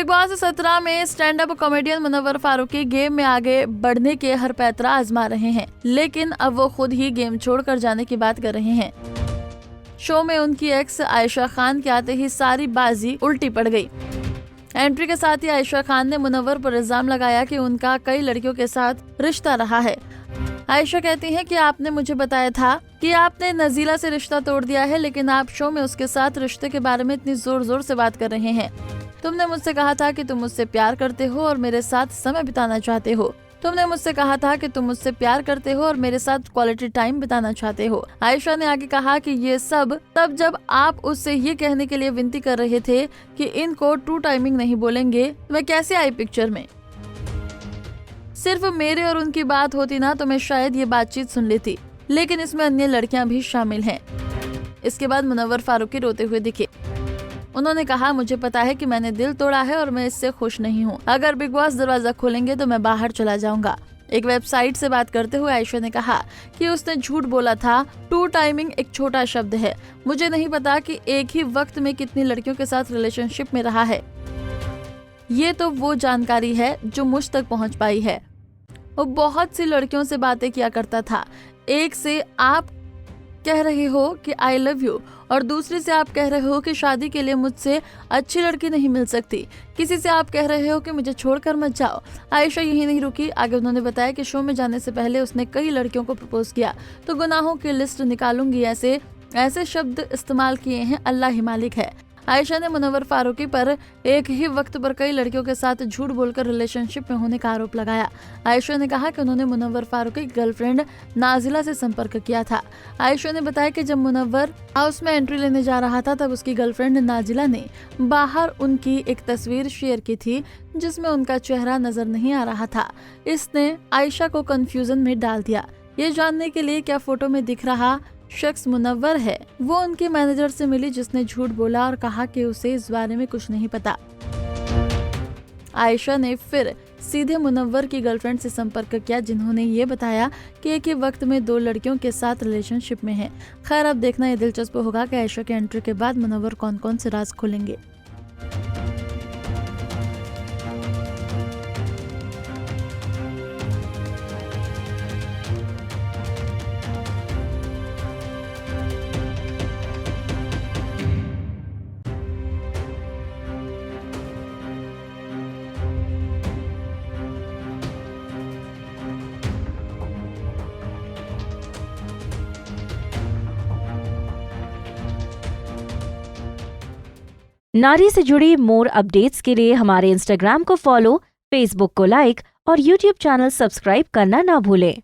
Big Boss 17 में stand up comedian Munawar Faruqui game में आगे बढ़ने के हर पैतरा आजमा रहे हैं, लेकिन अब वो खुद ही गेम छोड़कर जाने की बात कर रहे हैं। शो में उनकी एक्स आयशा खान के आते ही सारी बाजी उल्टी पड़ गई। एंट्री के साथ ही आयशा खान ने मुनव्वर पर इल्जाम लगाया कि उनका कई लड़कियों के साथ रिश्ता रहा है। आयशा कहती हैं कि आपने मुझे बताया था कि आपने नजीला से रिश्ता तोड़ दिया है, लेकिन आप शो में उसके साथ रिश्ते के बारे में इतनी जोर जोर से बात कर रहे हैं। तुमने मुझसे कहा था कि तुम मुझसे प्यार करते हो और मेरे साथ समय बिताना चाहते हो। तुमने मुझसे कहा था कि तुम मुझसे प्यार करते हो और मेरे साथ क्वालिटी टाइम बिताना चाहते हो। आयशा ने आगे कहा कि ये सब तब जब आप उससे ये कहने के लिए विनती कर रहे थे कि इनको टू टाइमिंग नहीं बोलेंगे, मैं कैसे आई पिक्चर में। सिर्फ मेरे और उनकी बात होती ना तो मैं शायद ये बातचीत सुन लेती, लेकिन इसमें अन्य लड़कियां भी शामिल हैं। इसके बाद मुनव्वर फारूकी रोते हुए दिखे। उन्होंने कहा, मुझे पता है कि मैंने दिल तोड़ा है और मैं इससे खुश नहीं हूँ। अगर बिग बॉस दरवाजा खोलेंगे तो मैं बाहर चला जाऊंगा। एक वेबसाइट से बात करते हुए आयशा ने कहा कि उसने झूठ बोला था। टू टाइमिंग एक छोटा शब्द है। मुझे नहीं पता कि एक ही वक्त में कितनी लड़कियों के साथ रिलेशनशिप में रहा है। ये तो वो जानकारी है जो मुझ तक पहुँच पाई है। वो बहुत सी लड़कियों से बातें किया करता था। एक से आप कह रहे हो कि आई लव यू और दूसरे से आप कह रहे हो कि शादी के लिए मुझसे अच्छी लड़की नहीं मिल सकती। किसी से आप कह रहे हो कि मुझे छोड़कर मत जाओ। आयशा यही नहीं रुकी, आगे उन्होंने बताया कि शो में जाने से पहले उसने कई लड़कियों को प्रपोज किया तो गुनाहों की लिस्ट निकालूंगी, ऐसे शब्द इस्तेमाल किए हैं, अल्लाह ही मालिक है। आयशा ने मुनव्वर फारूकी पर एक ही वक्त पर कई लड़कियों के साथ झूठ बोलकर रिलेशनशिप में होने का आरोप लगाया। आयशा ने कहा कि उन्होंने मुनव्वर फारूकी की गर्लफ्रेंड नाजिला से संपर्क किया था। आयशा ने बताया कि जब मुनव्वर हाउस में एंट्री लेने जा रहा था तब उसकी गर्लफ्रेंड नाजिला ने बाहर उनकी एक तस्वीर शेयर की थी जिसमें उनका चेहरा नजर नहीं आ रहा था। इसने आयशा को कंफ्यूजन में डाल दिया। ये जानने के लिए क्या फोटो में दिख रहा शख्स मुनव्वर है, वो उनके मैनेजर से मिली जिसने झूठ बोला और कहा कि उसे इस बारे में कुछ नहीं पता। आयशा ने फिर सीधे मुनव्वर की गर्लफ्रेंड से संपर्क किया जिन्होंने ये बताया कि एक ही वक्त में 2 लड़कियों के साथ रिलेशनशिप में है। खैर, अब देखना ये दिलचस्प होगा कि आयशा के एंट्री के बाद मुनव्वर कौन कौन से राज खोलेंगे। नारी से जुड़ी मोर अपडेट्स के लिए हमारे इंस्टाग्राम को फॉलो, फेसबुक को लाइक और यूट्यूब चैनल सब्सक्राइब करना ना भूलें।